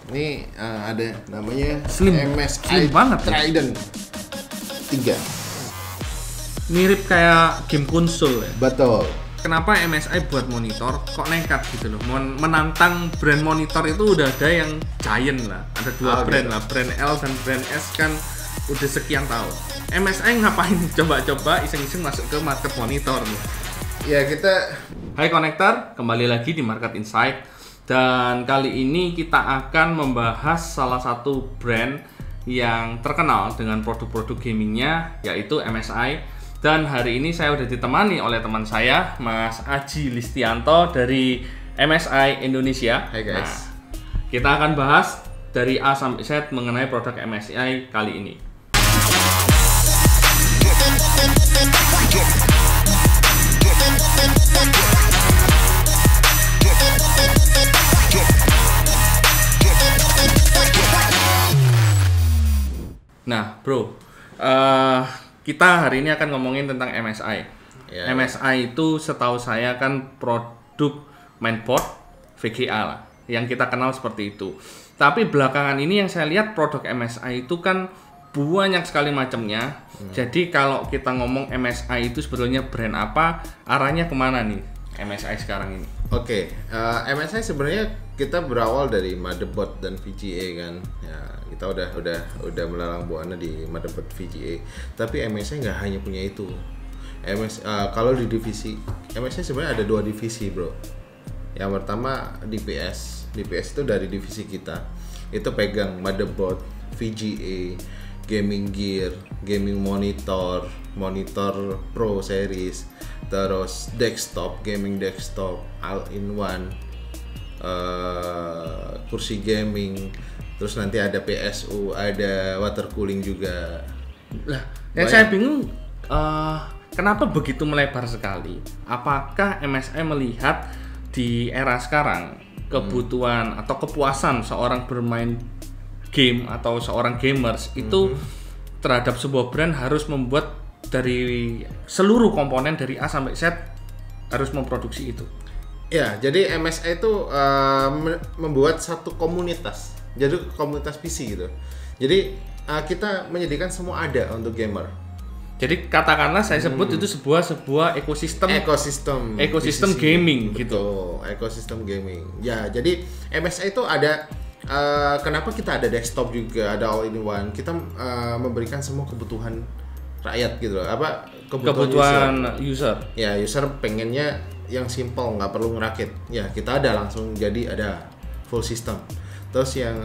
Ini ada namanya Slim MSI banget ya? Trident 3. Mirip kayak game konsol ya. Betul. Kenapa MSI buat monitor kok nekat gitu loh, menantang brand monitor itu udah ada yang giant lah, ada dua brand lah, brand L dan brand S kan udah sekian tahun. MSI ngapain coba-coba iseng-iseng masuk ke market monitor nih? Ya kita. Hai Connector, kembali lagi di Market Insight dan kali ini kita akan membahas salah satu brand yang terkenal dengan produk-produk gamingnya yaitu MSI. Dan hari ini saya udah ditemani oleh teman saya, Mas Aji Listianto dari MSI Indonesia. Hai guys. Nah, kita akan bahas dari A sampai Z mengenai produk MSI kali ini. Nah, bro, kita hari ini akan ngomongin tentang MSI. Ya. MSI itu setahu saya kan produk mainboard VGA lah, yang kita kenal seperti itu. Tapi belakangan ini yang saya lihat produk MSI itu kan banyak sekali macamnya. Jadi kalau kita ngomong MSI itu sebetulnya brand apa, arahnya kemana nih MSI sekarang ini? Oke, MSI sebenarnya kita berawal dari motherboard dan VGA kan. Ya, kita udah melalang buana di motherboard VGA. Tapi MSI nggak hanya punya itu. Kalau di divisi MSI sebenarnya ada 2 divisi, bro. Yang pertama DPS. DPS itu dari divisi kita. Itu pegang motherboard, VGA, gaming gear, gaming monitor, monitor Pro series, terus desktop, gaming desktop, all-in-one, kursi gaming, terus nanti ada PSU, ada water cooling juga. Lah, yang saya bingung kenapa begitu melebar sekali? Apakah MSI melihat di era sekarang kebutuhan atau kepuasan seorang bermain game atau seorang gamers itu terhadap sebuah brand harus membuat dari seluruh komponen dari A sampai Z harus memproduksi itu? Ya, jadi MSI itu membuat satu komunitas, jadi komunitas PC gitu. Jadi kita menyediakan semua ada untuk gamer. Jadi katakanlah saya sebut itu sebuah ekosistem gaming Betul, gitu. Ekosistem gaming. Ya, jadi MSI itu ada kenapa kita ada desktop juga, ada all-in-one. Kita memberikan semua kebutuhan rakyat gitu loh. Apa kebutuhan user. Ya, user pengennya yang simple, nggak perlu ngerakit. Ya, kita ada langsung jadi ada full system. Terus yang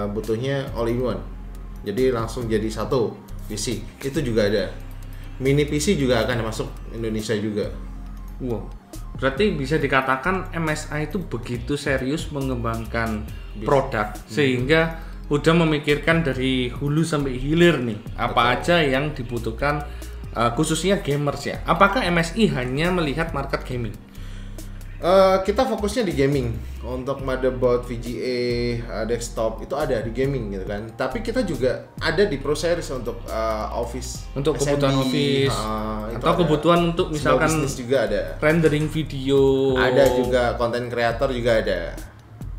butuhnya all-in-one. Jadi langsung jadi satu PC. Itu juga ada. Mini PC juga akan masuk Indonesia juga. Wow. Berarti bisa dikatakan MSI itu begitu serius mengembangkan produk sehingga udah memikirkan dari hulu sampai hilir nih. Apa aja yang dibutuhkan khususnya gamers ya. Apakah MSI hanya melihat market gaming? Kita fokusnya di gaming. Untuk motherboard, VGA, desktop itu ada di gaming gitu kan. Tapi kita juga ada di Pro Series untuk office, untuk SMB, kebutuhan office atau ada. kebutuhan untuk misalkan juga ada. rendering video. Ada juga konten kreator juga ada.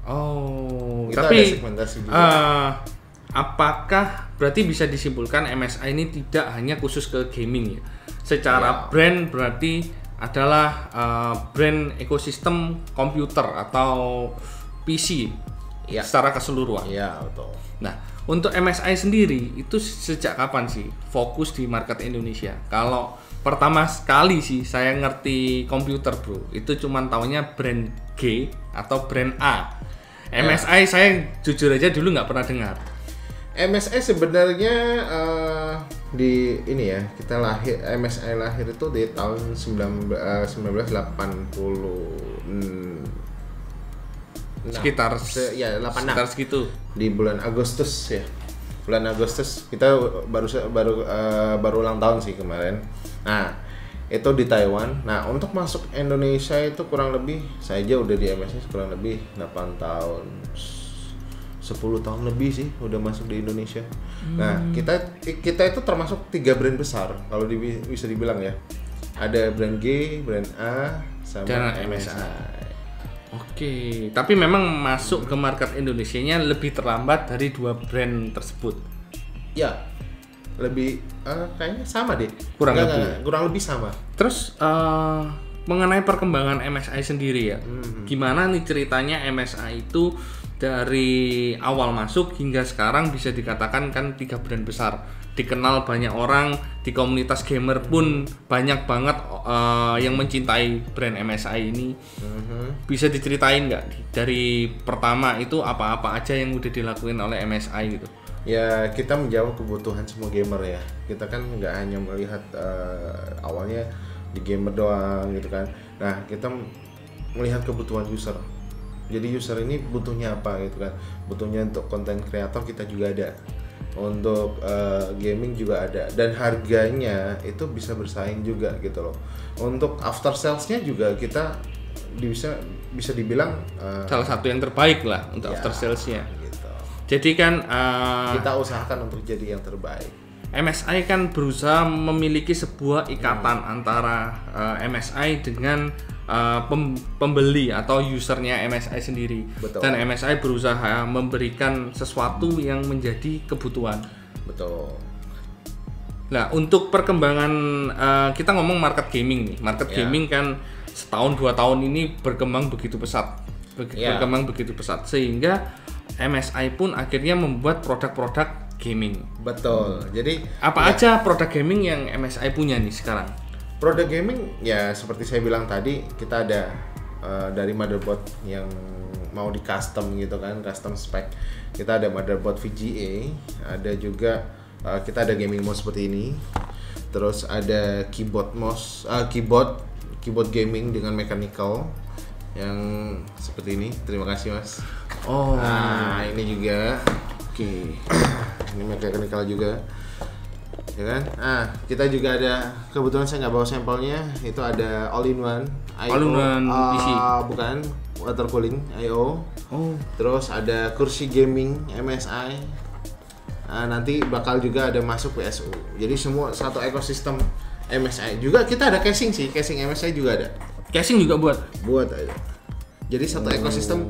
Oh, Kita tapi ada segmentasi juga. Apakah berarti bisa disimpulkan MSI ini tidak hanya khusus ke gaming ya? Secara brand berarti adalah brand ekosistem komputer atau PC secara keseluruhan. Iya, betul. Nah, untuk MSI sendiri itu sejak kapan sih fokus di market Indonesia? Kalau pertama sekali sih saya ngerti komputer, bro, itu cuman taunya brand G atau brand A. MSI saya jujur aja dulu nggak pernah dengar. MSI sebenarnya di ini ya, kita MSI lahir itu di tahun 1980 sekitar 86 sekitar segitu di bulan Agustus ya. Bulan Agustus kita baru ulang tahun sih kemarin. Nah, itu di Taiwan. Nah, untuk masuk Indonesia itu kurang lebih saya aja udah di MSI kurang lebih 8 tahun. 10 tahun lebih sih udah masuk di Indonesia. Nah, kita itu termasuk 3 brand besar kalau bisa dibilang ya. Ada brand G, brand A, sama dan MSI. Oke, tapi memang masuk ke market Indonesianya lebih terlambat dari 2 brand tersebut. Ya, lebih kayaknya sama deh. Kurang lebih. Kurang lebih sama. Terus mengenai perkembangan MSI sendiri ya, gimana nih ceritanya MSI itu dari awal masuk hingga sekarang bisa dikatakan kan 3 brand besar, dikenal banyak orang, di komunitas gamer pun banyak banget yang mencintai brand MSI ini. Bisa diceritain nggak dari pertama itu apa-apa aja yang udah dilakuin oleh MSI gitu? Ya, kita menjawab kebutuhan semua gamer ya. Kita kan nggak hanya melihat awalnya di gamer doang gitu kan. Nah, kita melihat kebutuhan user. Jadi user ini butuhnya apa gitu kan. Butuhnya untuk konten kreator kita juga ada. Untuk gaming juga ada. Dan harganya itu bisa bersaing juga gitu loh. Untuk after sales-nya juga kita bisa dibilang salah satu yang terbaik lah untuk after sales-nya. Gitu. Jadi kan kita usahakan untuk jadi yang terbaik. MSI kan berusaha memiliki sebuah ikatan antara MSI dengan pembeli atau usernya MSI sendiri. Betul. Dan MSI berusaha memberikan sesuatu yang menjadi kebutuhan. Betul. Nah, untuk perkembangan kita ngomong market gaming nih. Market gaming kan setahun 2 tahun ini berkembang begitu pesat. Berkembang begitu pesat sehingga MSI pun akhirnya membuat produk-produk gaming. Betul. Jadi apa aja produk gaming yang MSI punya nih sekarang? Produk gaming ya seperti saya bilang tadi, kita ada dari motherboard yang mau di custom gitu kan, custom spec. Kita ada motherboard VGA, ada juga kita ada gaming mouse seperti ini. Terus ada keyboard mouse, keyboard gaming dengan mechanical yang seperti ini. Terima kasih Mas. Oh. Nah, ini juga. Oke. Ini mechanical juga. Ya kan? Kita juga ada, kebetulan saya nggak bawa sampelnya, itu ada all-in-one IO, all-in-one PC. Bukan, water cooling IO. Oh. Terus ada kursi gaming MSI. Nanti bakal juga ada masuk PSU. Jadi semua satu ekosistem MSI. Juga kita ada casing sih, casing MSI juga ada. Casing juga buat ada. Jadi satu ekosistem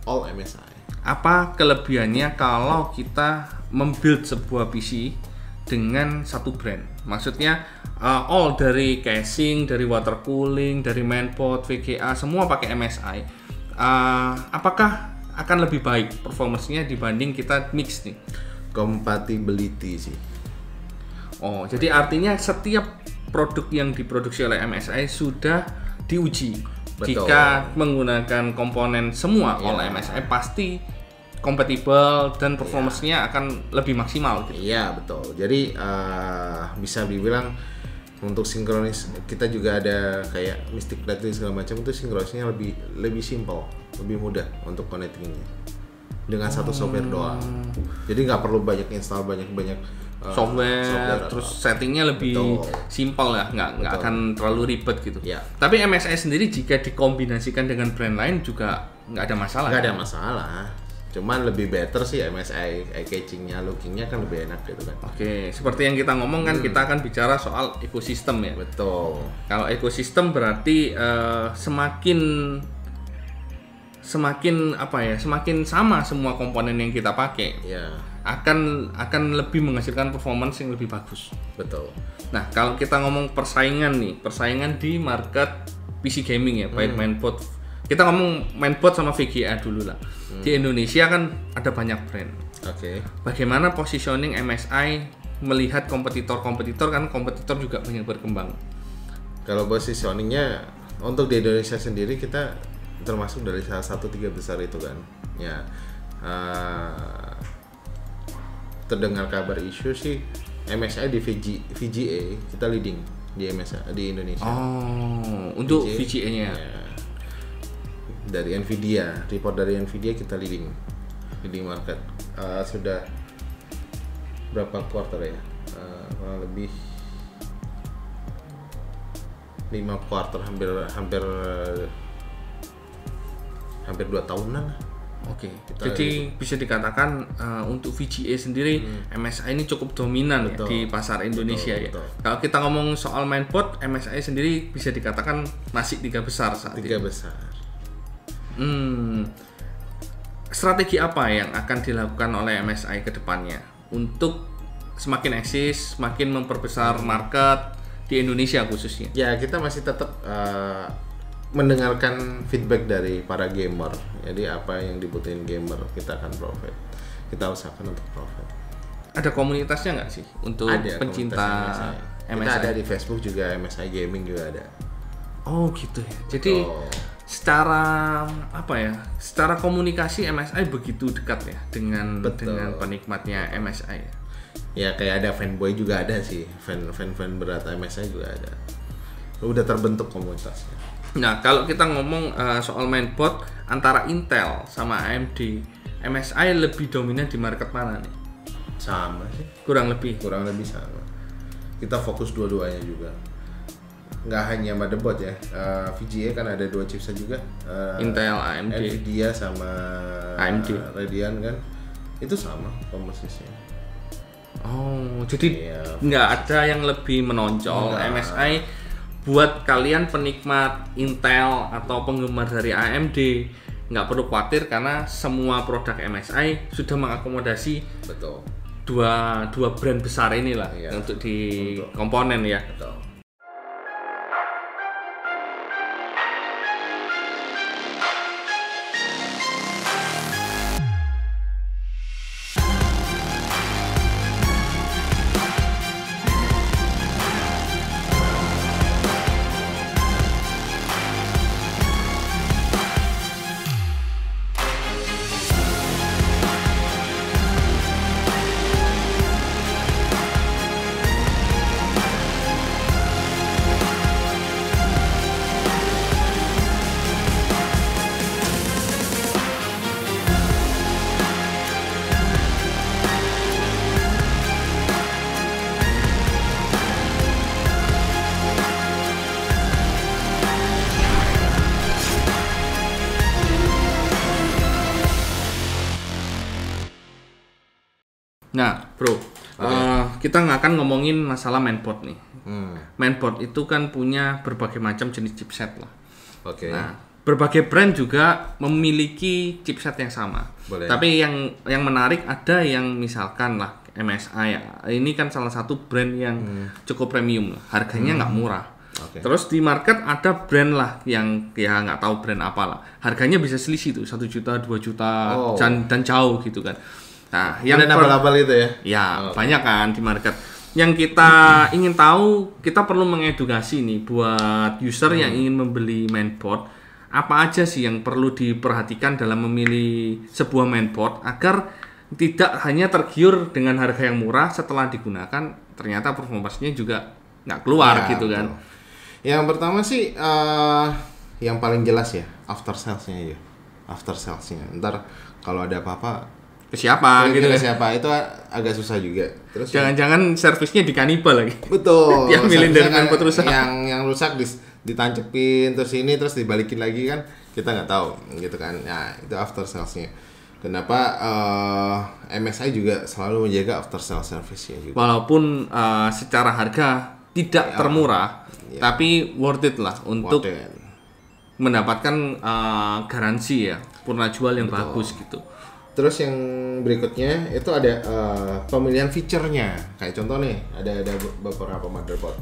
all MSI. Apa kelebihannya kalau kita membuild sebuah PC dengan satu brand? Maksudnya all dari casing, dari water cooling, dari mainboard, VGA, semua pakai MSI. Apakah akan lebih baik performance-nya dibanding kita mix nih? Compatibility sih. Oh, jadi artinya setiap produk yang diproduksi oleh MSI sudah diuji. Betul. Jika menggunakan komponen semua oleh MSI pasti kompatibel dan performance-nya akan lebih maksimal gitu. Iya, betul. Jadi bisa dibilang untuk sinkronis kita juga ada kayak Mystic Plate segala macam, itu sinkronisnya lebih simple, lebih mudah untuk connectingnya dengan satu software doang. Jadi nggak perlu banyak install banyak software terus settingnya lebih simple ya, nggak akan terlalu ribet gitu. Ya. Tapi MSI sendiri jika dikombinasikan dengan brand lain juga nggak ada masalah. Nggak ada masalah. Cuman lebih better sih MSI catchingnya, lookingnya kan lebih enak gitu kan. Oke, seperti yang kita ngomong kan kita akan bicara soal ekosistem ya. Betul. Kalau ekosistem berarti semakin apa ya, semakin sama semua komponen yang kita pakai. Ya. Akan lebih menghasilkan performance yang lebih bagus. Betul. Nah, kalau kita ngomong persaingan di market PC gaming ya, baik mainboard. Kita ngomong mainboard sama VGA dulu lah. Di Indonesia kan ada banyak brand. Oke. Bagaimana positioning MSI melihat kompetitor kan kompetitor juga banyak berkembang. Kalau positioningnya untuk di Indonesia sendiri kita termasuk dari salah satu 3 besar itu kan. Ya. Terdengar kabar isu sih MSI di VGA kita leading di MSI di Indonesia. Oh, untuk VGA-nya. Ya. Dari Nvidia, report dari Nvidia kita leading market. Sudah berapa quarter ya? Kurang lebih 5 quarter, hampir 2 tahunan lah. Oke, jadi bisa dikatakan untuk VGA sendiri MSI ini cukup dominan ya, di pasar Indonesia ya. Kalau kita ngomong soal mainboard, MSI sendiri bisa dikatakan masih 3 besar saat ini. 3 besar. Strategi apa yang akan dilakukan oleh MSI ke depannya untuk semakin eksis, semakin memperbesar market di Indonesia khususnya? Ya, kita masih tetap mendengarkan feedback dari para gamer. Jadi apa yang dibutuhin gamer kita akan provide. Kita usahakan untuk provide. Ada komunitasnya nggak sih untuk ada pencinta MSI? Kita ada di Facebook juga, MSI Gaming juga ada. Oh gitu ya. Jadi secara apa ya? Secara komunikasi MSI begitu dekat ya dengan penikmatnya MSI ya. Ya kayak ada fanboy juga ada sih, fan berat MSI juga ada. Udah terbentuk komunitasnya. Nah kalau kita ngomong soal mainboard antara Intel sama AMD, MSI lebih dominan di market mana nih? Sama sih. Kurang lebih sama. Kita fokus dua-duanya juga. Nggak hanya motherboard ya. VGA kan ada 2 chipset juga. Intel, AMD, Nvidia sama AMD, Radeon kan. Itu sama komposisinya. Oh, jadi nggak ada yang lebih menonjol. MSI buat kalian penikmat Intel atau penggemar dari AMD nggak perlu khawatir karena semua produk MSI sudah mengakomodasi dua brand besar inilah untuk di komponen ya. Betul. Nah, bro, kita nggak akan ngomongin masalah mainboard nih. Mainboard itu kan punya berbagai macam jenis chipset lah. Nah, berbagai brand juga memiliki chipset yang sama. Tapi yang menarik ada yang misalkan lah MSI. Ini kan salah satu brand yang cukup premium lah. Harganya nggak murah. Terus di market ada brand lah yang ya nggak tahu brand apa lah. Harganya bisa selisih tuh 1 juta, 2 juta dan jauh gitu kan. Nah, yang abal-abal itu ya? Ya, banyak kan di market. Yang kita ingin tahu, kita perlu mengedukasi nih buat user yang ingin membeli mainboard. Apa aja sih yang perlu diperhatikan dalam memilih sebuah mainboard agar tidak hanya tergiur dengan harga yang murah, setelah digunakan ternyata performanya juga nggak keluar gitu kan. Yang pertama sih yang paling jelas ya, after salesnya ya. After salesnya. Ntar kalau ada apa-apa ke siapa gitu ke siapa itu agak susah juga. Terus jangan-jangan servisnya dikanibal lagi. Betul. Yang milih dari mainboard rusak. Yang rusak ditancepin terus ini terus dibalikin lagi kan kita nggak tahu gitu kan. Nah, itu after salesnya. Kenapa MSI juga selalu menjaga after sales service-nya juga. Walaupun secara harga tidak termurah, tapi worth it lah untuk mendapatkan garansi ya, purna jual yang bagus gitu. Terus yang berikutnya itu ada pemilihan feature-nya. Kayak contoh nih, ada beberapa motherboard.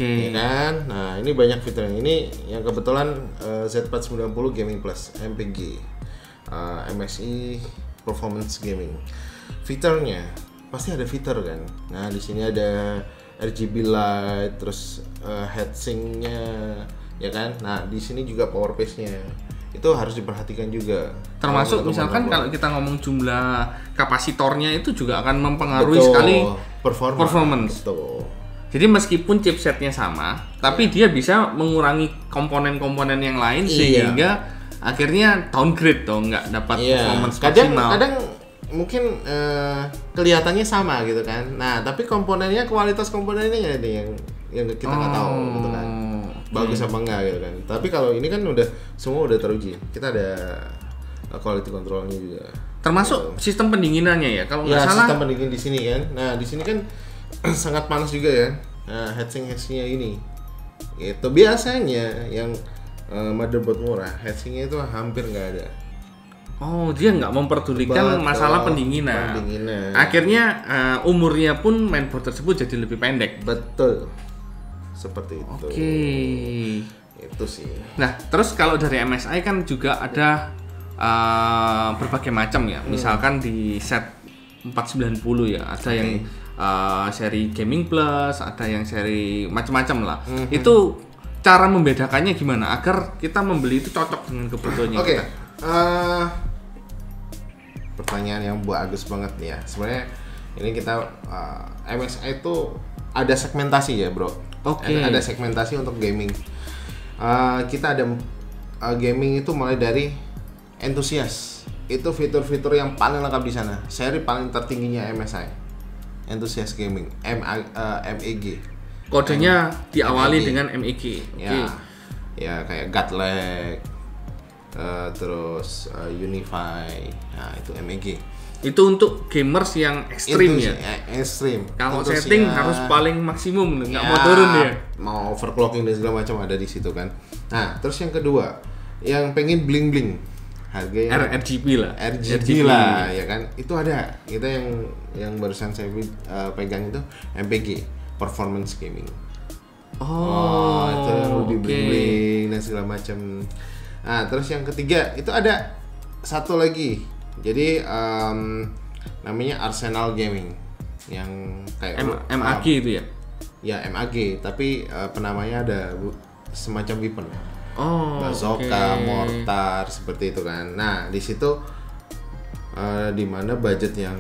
Ya kan? Nah, ini banyak fiturnya. Ini yang kebetulan Z490 Gaming Plus MPG. MSI Performance Gaming. Fiturnya pasti ada fitur kan. Nah, di sini ada RGB light, terus heatsink-nya ya kan. Nah, di sini juga power paste-nya. Itu harus diperhatikan juga. Termasuk misalkan kalau kita ngomong jumlah kapasitornya itu juga akan mempengaruhi sekali performance. Betul. Jadi meskipun chipsetnya sama, tapi dia bisa mengurangi komponen-komponen yang lain sehingga akhirnya downgrade dong, nggak dapat performance maksimal. Kadang mungkin kelihatannya sama gitu kan. Nah, tapi komponennya, kualitas komponennya yang kita nggak tahu gitu kan. Bagus apa enggak gitu kan. Tapi kalau ini kan semua udah teruji. Kita ada quality controlnya juga. Termasuk sistem pendinginannya ya. Kalau nggak salah. Sistem pendingin di sini kan. Nah, di sini kan sangat panas juga ya. Nah, heatsink-nya ini. Itu biasanya yang motherboard murah, heatsinknya itu hampir nggak ada. Oh, dia nggak memperdulikan masalah pendinginan. Akhirnya umurnya pun mainboard tersebut jadi lebih pendek. Betul, seperti itu. Oke. Itu sih. Nah, terus kalau dari MSI kan juga ada berbagai macam ya. Misalkan di set 490 ya, ada yang seri Gaming Plus, ada yang seri macam-macam lah. Itu cara membedakannya gimana agar kita membeli itu cocok dengan kebutuhannya kita? Pertanyaan yang bagus banget nih ya. Sebenarnya ini kita MSI itu ada segmentasi ya, bro. Ada segmentasi untuk gaming. Kita ada gaming itu mulai dari entusias. Itu fitur-fitur yang paling lengkap di sana. Seri paling tertingginya MSI. Enthusiast Gaming, MEG. Kodenya diawali dengan MEG. Ya kayak Godlag, terus Unify. Nah, itu MEG. Itu untuk gamers yang ekstrim ya. Ekstrim. Kalau setting harus paling maksimum, nggak mau turun ya. Mau overclocking dan segala macam ada di situ kan. Nah, terus yang kedua, yang pengen bling bling, harganya RGB lah. RGB lah, ya kan. Itu ada. Kita yang barusan saya pegang itu MPG, Performance Gaming. Itu lebih bling bling dan segala macam. Nah, terus yang ketiga itu ada satu lagi. Jadi namanya Arsenal Gaming yang kayak MAG itu ya? Ya MAG, tapi penamanya ada semacam weapon. Bazooka, mortar seperti itu kan. Nah di situ di mana budget yang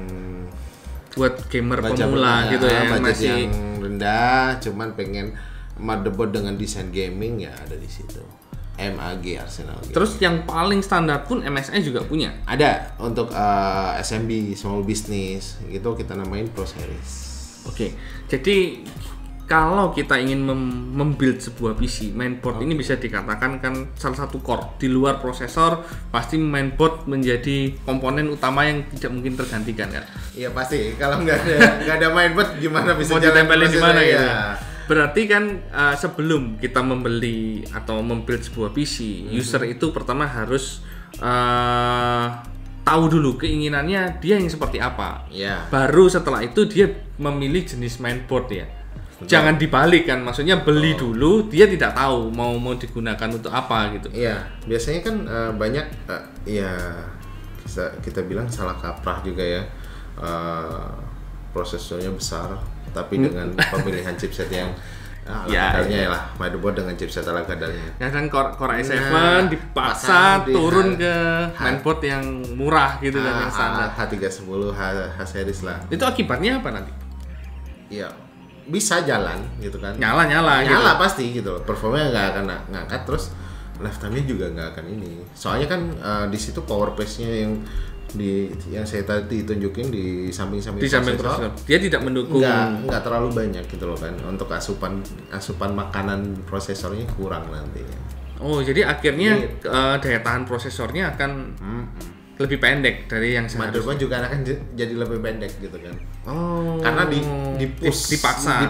buat gamer pemula gitu ya, budget masih yang rendah, cuman pengen motherboard dengan desain gaming ya ada di situ. MAG Arsenal Gaming. Terus yang paling standar pun MSI juga punya. Ada untuk SMB Small Business gitu kita namain Pro Series. Oke. Jadi kalau kita ingin membuild sebuah PC, mainboard ini bisa dikatakan kan salah satu core. Di luar prosesor, pasti mainboard menjadi komponen utama yang tidak mungkin tergantikan kan? Iya pasti. Kalau nggak ada mainboard gimana bisa ditempelin di mana gitu? Berarti kan sebelum kita membeli atau membuild sebuah PC, user itu pertama harus tahu dulu keinginannya dia yang seperti apa. Baru setelah itu dia memilih jenis mainboard ya. Jangan dibalik kan, maksudnya beli dulu, dia tidak tahu mau digunakan untuk apa gitu. Iya, biasanya kan banyak kita bilang salah kaprah juga ya. Prosesornya besar, tapi dengan pemilihan chipset yang kadarnya lah, motherboard dengan chipset ala kadarnya. Kadang Core i7 dipaksa turun ke mainboard yang murah gitu kan, yang standar. H310, H series lah. Itu akibatnya apa nanti? Iya, bisa jalan gitu kan. Nyala gitu. Pasti gitu. Performanya nggak akan ngangkat, terus lifetime-nya juga nggak akan ini. Soalnya kan di situ power pace-nya yang saya tadi tunjukin di samping prosesor, dia tidak mendukung, nggak terlalu banyak gitu loh kan, untuk asupan makanan prosesornya kurang nantinya. Jadi akhirnya daya tahan prosesornya akan lebih pendek dari yang seharusnya. Motherboard juga akan jadi lebih pendek gitu kan. Karena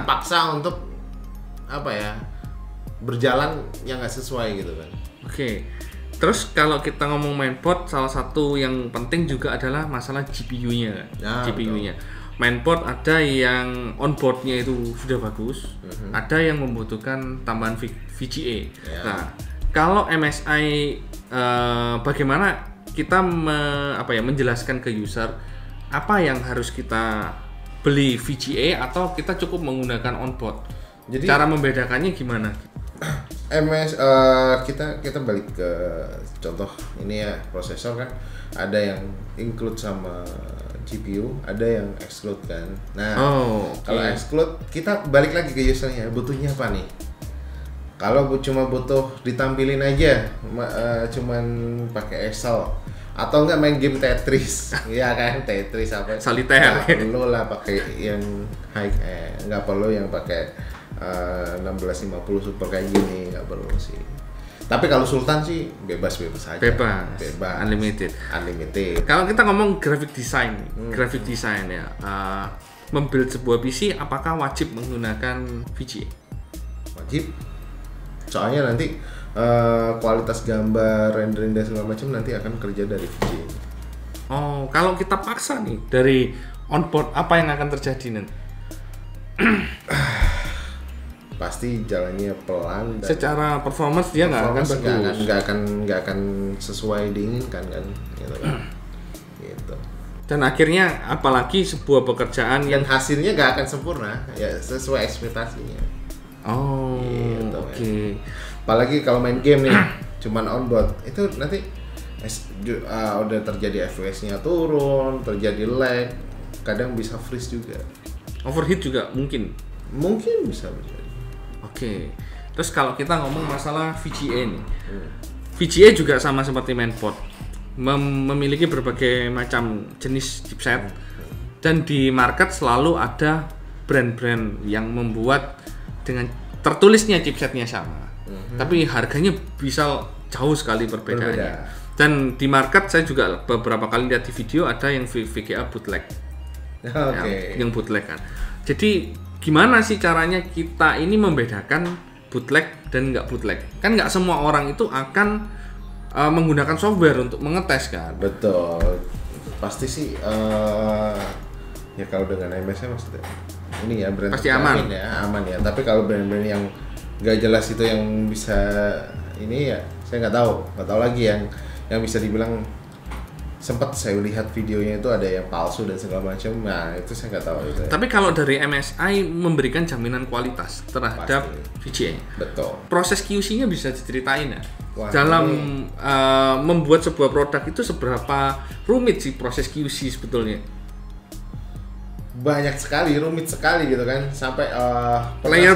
dipaksa untuk apa ya, berjalan yang nggak sesuai gitu kan. Terus kalau kita ngomong mainboard, salah satu yang penting juga adalah masalah GPU-nya. GPU-nya. Mainboard ada yang onboard-nya itu sudah bagus, ada yang membutuhkan tambahan VGA. Nah, kalau MSI bagaimana kita menjelaskan ke user apa yang harus kita beli VGA atau kita cukup menggunakan onboard? Jadi cara membedakannya gimana? Kita balik ke contoh ini ya, prosesor kan ada yang include sama GPU, ada yang exclude kan. Nah, kalau exclude kita balik lagi ke usernya, butuhnya apa nih? Kalau cuma butuh ditampilin aja, cuman pakai Excel atau enggak main game Tetris, ya kan, Tetris apa? Solitaire. Nggak perlu lah pakai yang nggak perlu yang pakai 1650 super kayak gini, nggak perlu sih. Tapi kalau Sultan sih bebas aja. Bebas. Unlimited. Kalau kita ngomong graphic design ya, membuild sebuah PC apakah wajib menggunakan VGA? Wajib. Soalnya nanti kualitas gambar, rendering dan segala macam nanti akan kerja dari VGA. Oh, kalau kita paksa nih dari onboard, apa yang akan terjadi nanti? Pasti jalannya pelan dan secara performance dia nggak akan bagus, nggak akan sesuai diinginkan kan, gitu kan. Gitu. Dan akhirnya apalagi sebuah pekerjaan yang hasilnya nggak akan sempurna ya sesuai ekspektasinya. Oh, gitu, oke. Apalagi kalau main game nih, cuman onboard itu nanti udah terjadi FPS-nya turun, terjadi lag, kadang bisa freeze juga. Overheat juga mungkin bisa terjadi. Oke. Terus kalau kita ngomong masalah VGA nih, VGA juga sama seperti mainboard, memiliki berbagai macam jenis chipset, dan di market selalu ada brand-brand yang membuat dengan tertulisnya chipsetnya sama, tapi harganya bisa jauh sekali perbedaannya. Dan di market saya juga beberapa kali lihat di video ada yang VGA bootleg, yang bootleg kan. Jadi gimana sih caranya kita ini membedakan bootleg dan nggak bootleg? Kan nggak semua orang itu akan menggunakan software untuk mengetes kan? Betul, pasti sih ya kalau dengan MSI maksudnya ini ya brand pasti aman ya. Tapi kalau brand-brand yang nggak jelas itu yang bisa ini ya saya nggak tahu lagi yang bisa dibilang. Sempat saya lihat videonya itu ada yang palsu dan segala macam. Nah, itu saya nggak tahu itu. Tapi kalau dari MSI memberikan jaminan kualitas terhadap VGA. Betul. Proses QC-nya bisa diceritain ya? Wah, dalam membuat sebuah produk itu seberapa rumit sih proses QC sebetulnya? Banyak sekali, rumit sekali gitu kan, sampai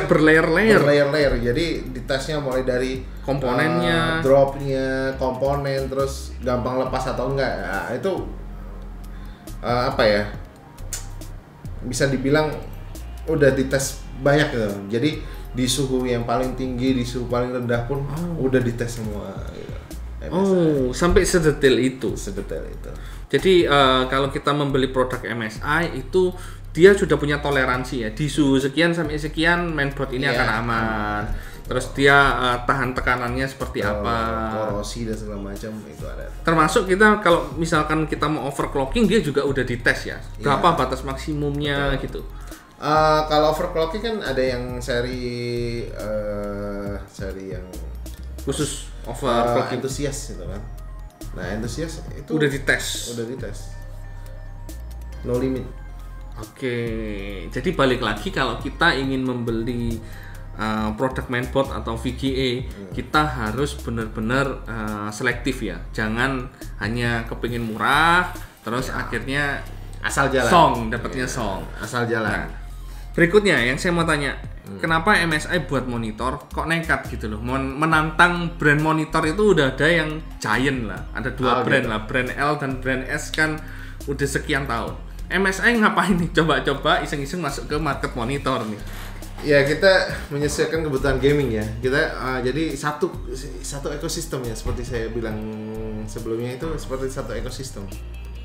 berlayer-layer. Jadi ditesnya mulai dari komponennya, dropnya, komponen, terus gampang lepas atau enggak. Nah, itu apa ya? Bisa dibilang udah dites banyak gitu. Jadi di suhu yang paling tinggi, di suhu paling rendah pun udah dites semua. Gitu. Oh, sampai sedetail itu. Sedetail itu. Jadi kalau kita membeli produk MSI itu dia sudah punya toleransi ya, di suhu sekian sampai sekian mainboard ini akan aman. Terus dia tahan tekanannya seperti apa, korosi dan segala macam itu ada. Termasuk kita kalau misalkan kita mau overclocking dia juga udah dites ya. Berapa batas maksimumnya gitu. Kalau overclocking kan ada yang seri yang khusus overclocking entusias gitu kan. Nah, entusias itu udah dites. No limit. Oke, jadi balik lagi kalau kita ingin membeli produk mainboard atau VGA, kita harus benar-benar selektif ya. Jangan hanya kepingin murah, terus akhirnya asal jalan. Dapatnya song. Asal jalan. Nah, berikutnya yang saya mau tanya, kenapa MSI buat monitor kok nekat gitu loh? Menantang brand monitor itu udah ada yang giant lah, ada dua brand gitu. Brand L dan brand S kan udah sekian tahun. MSI ngapain nih? Coba-coba iseng-iseng masuk ke market monitor nih. Ya, kita menyesuaikan kebutuhan gaming ya. Kita jadi satu ekosistem ya, seperti saya bilang sebelumnya itu seperti satu ekosistem.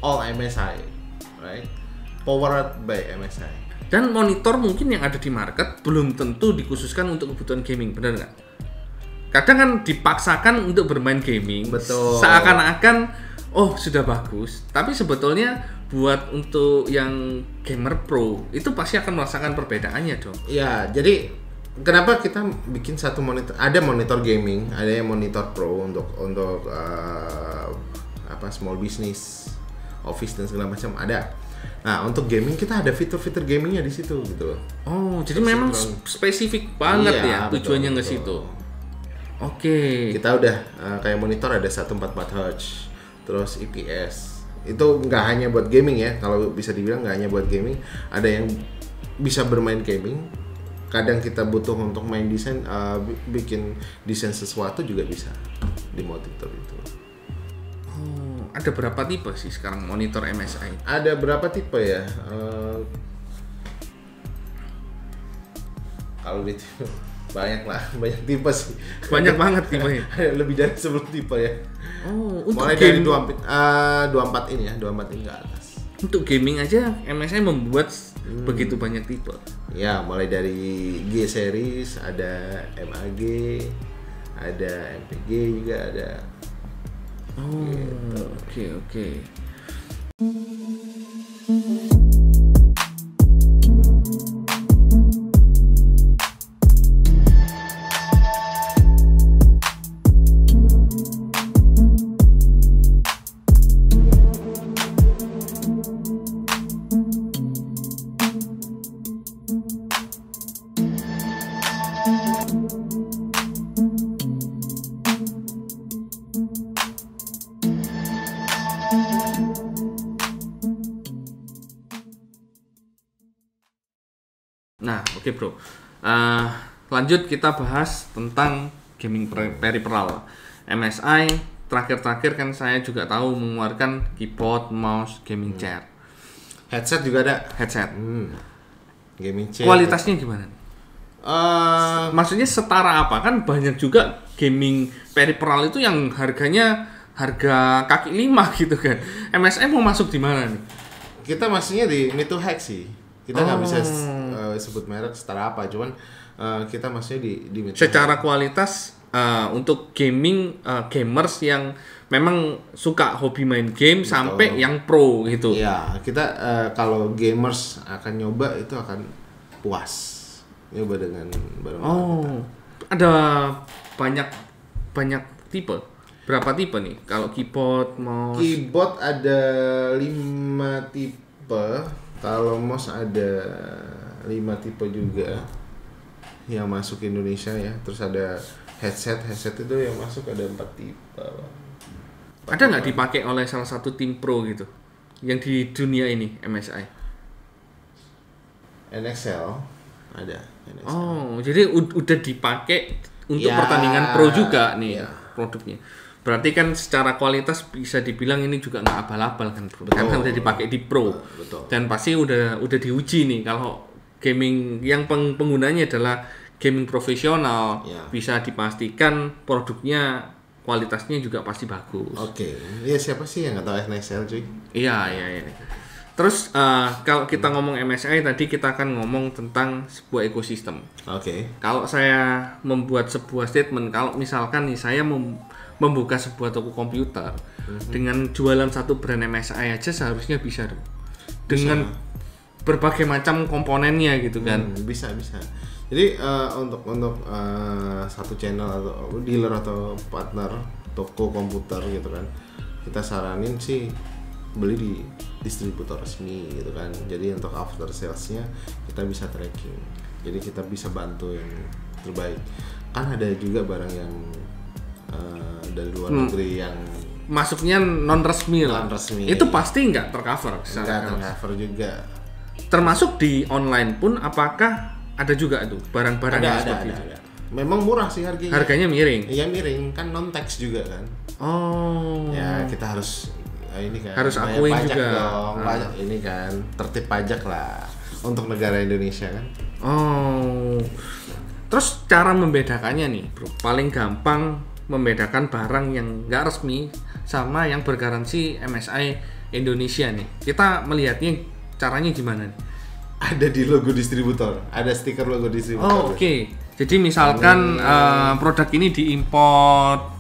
All MSI, right? Powered by MSI. Dan monitor mungkin yang ada di market belum tentu dikhususkan untuk kebutuhan gaming, benar nggak? Kadang kan dipaksakan untuk bermain gaming. Betul. Seakan-akan sudah bagus, tapi sebetulnya buat untuk yang gamer pro itu pasti akan merasakan perbedaannya dong. Ya, jadi kenapa kita bikin satu monitor? Ada monitor gaming, ada yang monitor pro untuk small business, office dan segala macam ada. Nah, untuk gaming kita ada fitur-fitur gamingnya di situ gitu. Oh, jadi memang spesifik banget ya tujuannya ke situ. Oke. Kita udah kayak monitor ada 144 Hz, terus IPS. Itu nggak hanya buat gaming ya, kalau bisa dibilang nggak hanya buat gaming, ada yang bisa bermain gaming. Kadang kita butuh untuk main desain, bikin desain sesuatu juga bisa di monitor itu. Ada berapa tipe sih sekarang monitor MSI? Ada berapa tipe ya? Kalau di banyak tipe sih. Banyak banget tipenya. Lebih dari 10 tipe ya. Untuk mulai dari 24 ini ya, 24 ini ke atas. Untuk gaming aja MSI membuat begitu banyak tipe. Ya, mulai dari G series, ada MAG, ada MPG juga ada. Oh, oke. Nah, oke bro. Lanjut kita bahas tentang gaming peripheral. MSI terakhir kan saya juga tahu mengeluarkan keyboard, mouse, gaming chair. Headset juga ada. Headset. Gaming chair. Kualitasnya gimana? Maksudnya setara apa? Kan banyak juga gaming peripheral itu yang harganya harga kaki 5 gitu kan. MSI mau masuk di mana nih? Kita masihnya di Mito Hack sih. Kita nggak bisa sebut merek setara apa, cuman kita masih di Mito secara kualitas untuk gamers yang memang suka hobi main game. Betul. Sampai yang pro gitu. Iya, kita kalau gamers akan nyoba itu akan puas nyoba dengan barang kita. Ada banyak tipe. Berapa tipe nih? Kalau keyboard, mouse? Keyboard ada 5 tipe. Kalau mouse ada 5 tipe juga yang masuk ke Indonesia ya. Terus ada headset itu yang masuk ada 4 tipe. Ada nggak dipakai oleh salah satu tim pro gitu? Yang di dunia ini MSI? NXL ada. NXL. Oh, jadi udah dipakai untuk pertandingan pro juga nih produknya. Berarti kan secara kualitas bisa dibilang ini juga nggak abal-abal kan, bro. Karena udah dipakai di pro. Betul. Dan pasti udah diuji nih kalau gaming yang penggunanya adalah gaming profesional, bisa dipastikan produknya kualitasnya juga pasti bagus. Oke. Ya siapa sih yang nggak tahu NXL cuy? Iya. Terus kalau kita ngomong MSI tadi kita akan ngomong tentang sebuah ekosistem. Oke. Kalau saya membuat sebuah statement, kalau misalkan nih saya membuka sebuah toko komputer dengan jualan satu brand MSI aja seharusnya bisa dong. Dengan berbagai macam komponennya gitu kan. Bisa. Jadi untuk satu channel atau dealer atau partner toko komputer gitu kan, kita saranin sih beli di distributor resmi gitu kan. Jadi untuk after salesnya kita bisa tracking. Jadi kita bisa bantu yang terbaik. Kan ada juga barang yang dari luar negeri yang masuknya non resmi lah. Itu pasti nggak tercover. Nggak tercover juga. Termasuk di online pun apakah ada juga tuh barang-barang yang seperti itu? Ada. Memang murah sih harganya. Harganya miring. Iya miring, kan non tax juga kan. Oh. Ya kita harus ini kan. Harus akuin pajak juga. Dong. Ini kan tertib pajak lah untuk negara Indonesia kan. Oh. Terus cara membedakannya nih, bro. Paling gampang membedakan barang yang nggak resmi sama yang bergaransi MSI Indonesia nih. Kita melihatnya caranya gimana nih? Ada di logo distributor, ada stiker logo distributor. Oh, oke. Jadi misalkan produk ini diimpor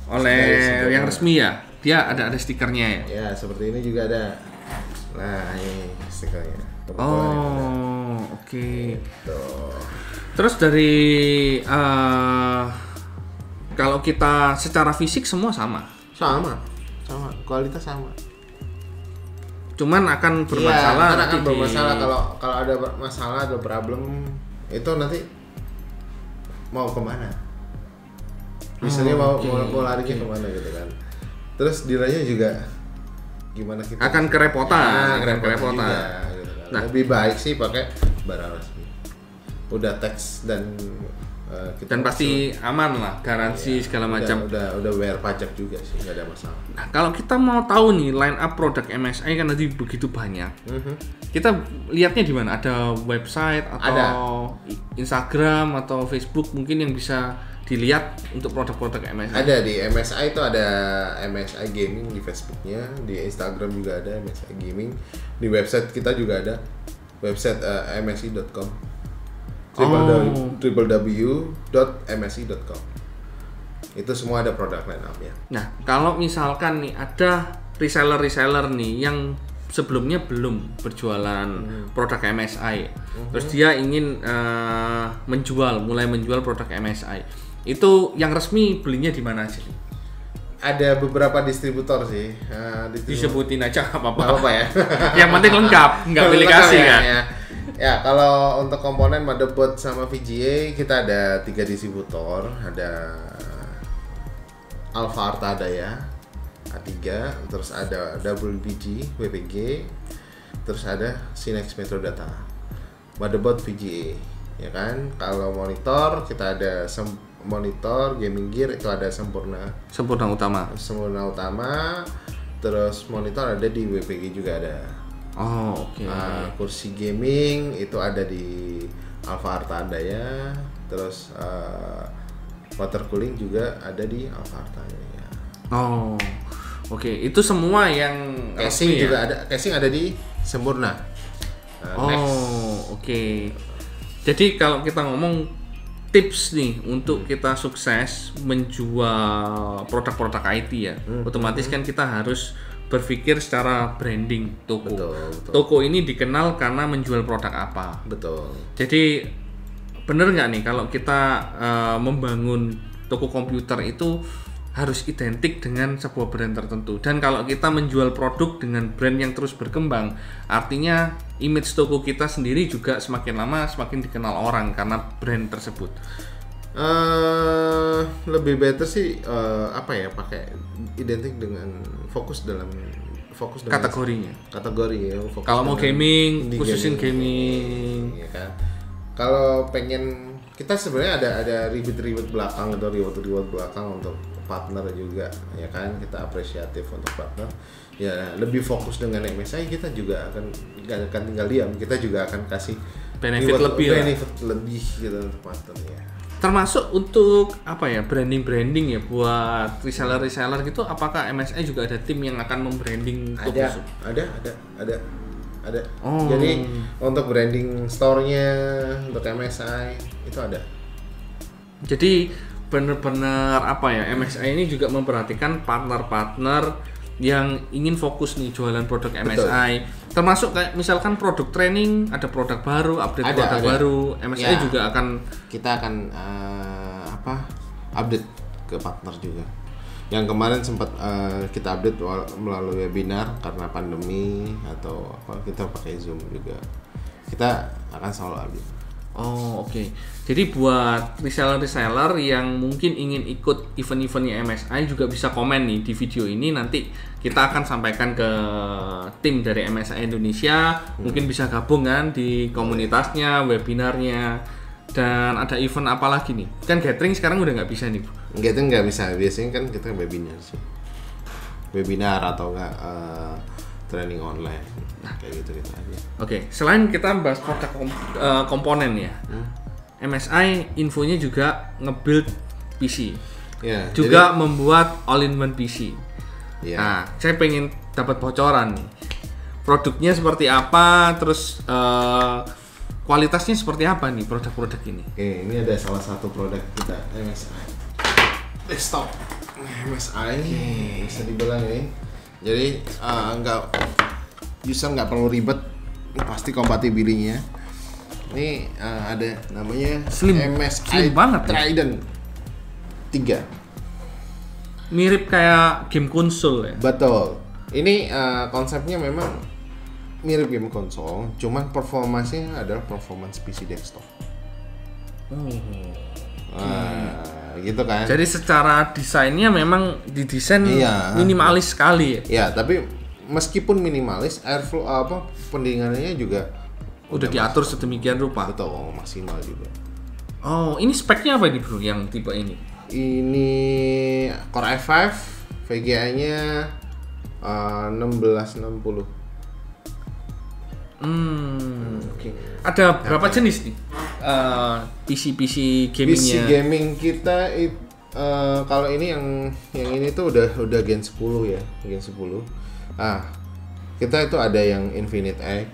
oleh yang resmi ya, dia ada stikernya ya. Ya, seperti ini juga ada. Nah, ini stikernya. Oh, oke. Gitu. Terus dari kalau kita secara fisik semua sama, kualitas sama. Cuman akan bermasalah. Akan bermasalah kalau ada masalah, ada problem itu nanti mau kemana? Misalnya mau larinya kemana gitu kan? Terus dealernya juga gimana kita? Akan kerepotan. Juga, gitu kan. Nah, lebih baik sih pakai barang resmi. Udah tax dan dan pasti aman lah, garansi segala macam. Udah bayar pajak juga sih, nggak ada masalah. Nah, kalau kita mau tahu nih line up produk MSI kan nanti begitu banyak. Kita lihatnya di mana? Ada website atau Instagram atau Facebook mungkin yang bisa dilihat untuk produk-produk MSI. Ada di MSI itu ada MSI Gaming di Facebooknya, di Instagram juga ada MSI Gaming, di website kita juga ada website msi.com. www.msi.com. Itu semua ada produk line up-nya. Nah, kalau misalkan nih ada reseller nih yang sebelumnya belum berjualan produk MSI, terus dia ingin mulai menjual produk MSI, itu yang resmi belinya di mana aja? Ada beberapa distributor sih. Disebutin aja nggak apa-apa. Nggak apa-apa ya. Yang penting lengkap, nggak pilih kasih ya, kan? Ya, kalau untuk komponen motherboard sama VGA kita ada 3 distributor. Ada Alpha Artadaya A3, terus ada WBG, terus ada Sinex Metrodata. Motherboard VGA, ya kan? Kalau monitor kita ada monitor gaming gear itu ada Sempurna Utama. Terus monitor ada di WPG juga ada. Oh, oke. Kursi gaming itu ada di Alpha Artadaya. Terus water cooling juga ada di Alpha Artadaya. Oh, oke. Itu semua yang casing resmi, juga ya? ada. Casing ada di Sempurna. Oke. Jadi kalau kita ngomong tips nih untuk kita sukses menjual produk-produk IT ya, otomatis kan kita harus berpikir secara branding toko. Betul. Toko ini dikenal karena menjual produk apa. Betul. Jadi bener nggak nih kalau kita membangun toko komputer itu harus identik dengan sebuah brand tertentu, dan kalau kita menjual produk dengan brand yang terus berkembang, artinya image toko kita sendiri juga semakin lama semakin dikenal orang karena brand tersebut. Lebih better sih pakai identik dengan fokus dengan Kategorinya. kategori ya. Kalau mau gaming, khususin gaming. Ya kan. Kalau pengen, kita sebenarnya ada ribet-ribet belakang atau reward belakang untuk partner juga, ya kan. Kita apresiatif untuk partner. Ya lebih fokus dengan MSI, kita juga akan tinggal diam. Kita juga akan kasih benefit lebih gitu untuk partner ya. Termasuk untuk branding ya buat reseller gitu. Apakah MSI juga ada tim yang akan membranding toko? Ada. Jadi untuk branding store-nya untuk MSI itu ada. Jadi benar-benar MSI ini juga memperhatikan partner-partner yang ingin fokus nih jualan produk MSI. Betul. Termasuk kayak misalkan produk training, ada produk baru, update produk baru, MSI juga kita akan update ke partner juga. Yang kemarin sempat kita update melalui webinar karena pandemi atau kita pakai Zoom juga. Kita akan selalu update. Oh, oke. Jadi buat reseller yang mungkin ingin ikut event-eventnya MSI juga bisa komen nih di video ini, nanti kita akan sampaikan ke tim dari MSI Indonesia. Mungkin bisa gabung kan di komunitasnya, webinarnya. Dan ada event apa lagi nih? Kan gathering sekarang udah nggak bisa nih. Gathering nggak bisa, biasanya kan kita webinar sih. Webinar atau nggak training online. Nah, kayak gitu aja. Oke, selain kita bahas produk komponen ya, MSI infonya juga nge-build PC. Ya, juga membuat all-in-one PC. Ya. Nah, saya pengen dapat bocoran nih. Produknya seperti apa, terus kualitasnya seperti apa nih produk-produk ini? Oke, ini ada salah satu produk kita MSI desktop MSI. Bisa dibilang ini. Jadi user nggak perlu ribet, pasti kompatibilitasnya. Ini ada namanya MSI banget Trident 3. Mirip kayak game konsol ya. Betul. Ini konsepnya memang mirip game konsol, cuman performanya adalah performance PC desktop. Gitu kan. Jadi secara desainnya memang didesain minimalis sekali ya. Ya, tapi meskipun minimalis, airflow pendinginannya juga udah diatur sedemikian rupa. Betul, maksimal juga. Oh, ini speknya apa nih bro yang tipe ini? Ini Core i5, VGA-nya 1660. Oke. Ada berapa jenis nih PC gamingnya? PC gaming kita kalau ini yang ini tuh udah Gen 10 ya, Gen 10. Kita itu ada yang Infinite X,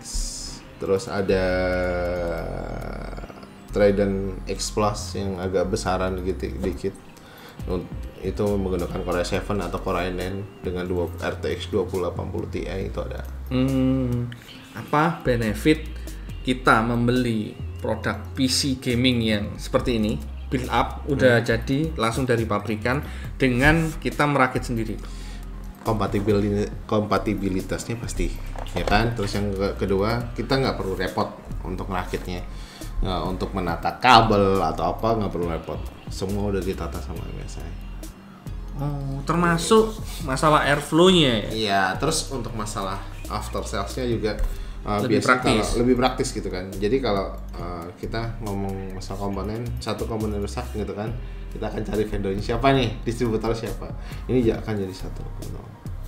terus ada Trident X Plus yang agak besaran dikit. Itu menggunakan Core i7 atau Core i9 dengan RTX 2080 Ti itu ada. Apa benefit kita membeli produk PC gaming yang seperti ini, build up udah jadi langsung dari pabrikan dengan kita merakit sendiri? Kompatibilitasnya pasti, ya kan. Terus yang kedua, kita nggak perlu repot untuk merakitnya, untuk menata kabel atau apa nggak perlu repot, semua udah ditata sama MSI. Oh, termasuk masalah airflow-nya ya? Iya, terus untuk masalah after sales-nya juga lebih praktis. Lebih praktis gitu kan. Jadi kalau kita ngomong masalah komponen, satu komponen rusak gitu kan, kita akan cari vendornya siapa nih, distributor siapa. Ini akan jadi satu.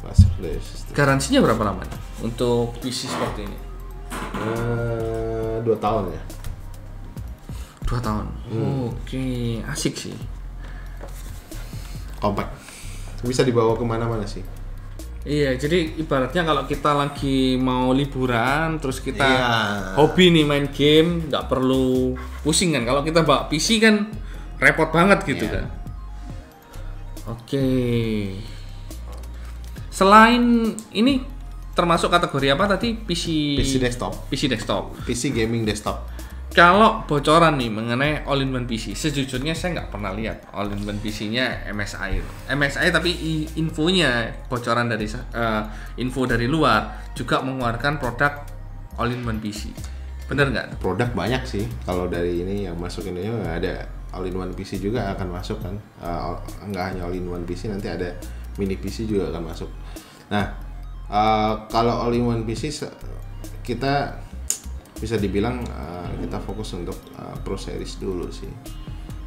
Masuk dari sistem. Garansinya berapa lama nih untuk PC seperti ini? 2 tahun ya. 2 tahun. Oke, asik sih. Compact, bisa dibawa kemana-mana sih. Iya, jadi ibaratnya kalau kita lagi mau liburan, terus kita hobi nih main game, nggak perlu pusing kan. Kalau kita bawa PC kan repot banget gitu kan. Oke. Selain ini termasuk kategori apa tadi? PC desktop. PC desktop. PC gaming desktop. Kalau bocoran nih mengenai all-in-one PC, sejujurnya saya nggak pernah lihat all-in-one PC-nya MSI. MSI tapi infonya bocoran dari info dari luar juga mengeluarkan produk all-in-one PC. Bener nggak? Produk banyak sih. Kalau dari ini yang masuk Indonesia nggak ada all-in-one PC juga akan masuk kan. Nggak hanya all-in-one PC, nanti ada mini PC juga akan masuk. Nah, kalau all-in-one PC kita bisa dibilang kita fokus untuk Pro Series dulu sih.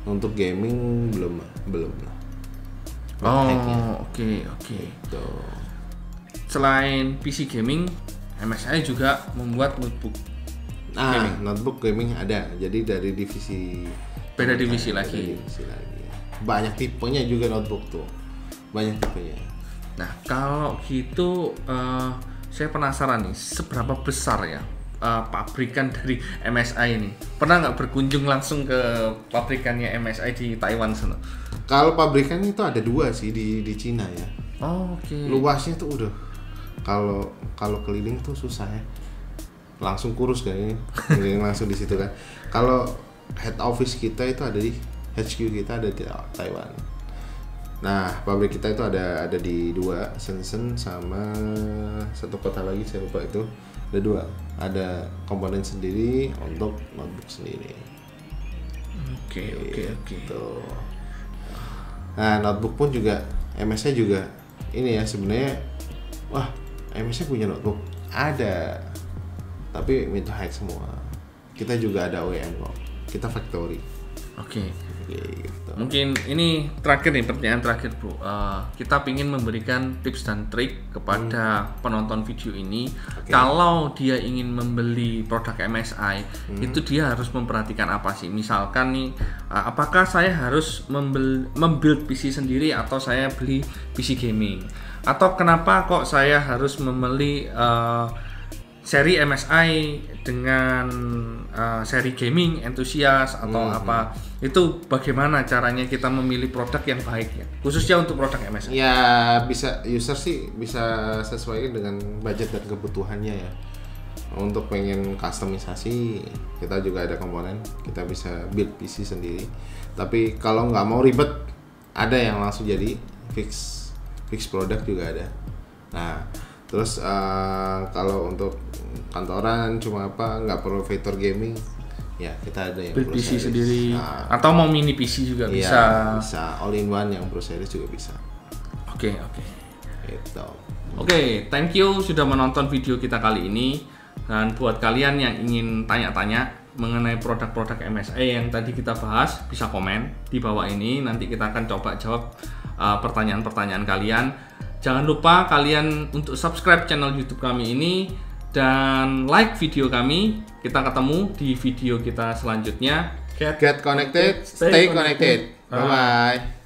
Untuk gaming belum lah. Oke. Gitu. Selain PC gaming, MSI juga membuat notebook. Gaming. Notebook gaming ada. Jadi dari divisi divisi lagi. Banyak tipenya juga notebook tuh. Banyak tipenya. Nah, kalau gitu saya penasaran nih, seberapa besar ya pabrikan dari MSI ini? Pernah nggak berkunjung langsung ke pabrikannya MSI di Taiwan sana? Kalau pabrikan itu ada 2 sih di Cina ya. Oke. Luasnya tuh udah kalau keliling tuh susah ya. Langsung kurus kayaknya. Keliling langsung di situ kan. Kalau head office kita itu ada di HQ kita ada di Taiwan. Nah, pabrik kita itu ada di 2, Shenzhen sama satu kota lagi saya lupa itu. Ada 2, ada komponen sendiri untuk notebook sendiri. Oke. Gitu. Nah, notebook pun juga MSI juga ini ya sebenarnya. Wah, MSI punya notebook ada, tapi mid to high semua. Kita juga ada OEM kok. Kita factory. Oke. Gitu. Mungkin ini terakhir nih, pertanyaan terakhir bro. Kita ingin memberikan tips dan trik kepada penonton video ini. Kalau dia ingin membeli produk MSI, itu dia harus memperhatikan apa sih? Misalkan nih, apakah saya harus membuild PC sendiri atau saya beli PC gaming? Atau kenapa kok saya harus membeli seri MSI dengan seri gaming enthusiast atau apa? Itu bagaimana caranya kita memilih produk yang baik ya, khususnya untuk produk MSI? Ya bisa, user sih bisa sesuaikan dengan budget dan kebutuhannya ya. Untuk pengen kustomisasi, kita juga ada komponen, kita bisa build PC sendiri. Tapi kalau nggak mau ribet, ada yang langsung jadi fix produk juga ada. Nah, terus kalau untuk kantoran cuma nggak perlu Vector Gaming, ya kita ada yang build PC sendiri, atau mau mini PC juga bisa. Bisa all in one yang Pro Series juga bisa. Oke. Gitu. Oke, thank you sudah menonton video kita kali ini. Dan buat kalian yang ingin tanya-tanya mengenai produk-produk MSI yang tadi kita bahas, bisa komen di bawah ini. Nanti kita akan coba jawab pertanyaan-pertanyaan kalian. Jangan lupa kalian untuk subscribe channel YouTube kami ini dan like video kami. Kita ketemu di video kita selanjutnya. Get connected, stay connected. Bye bye.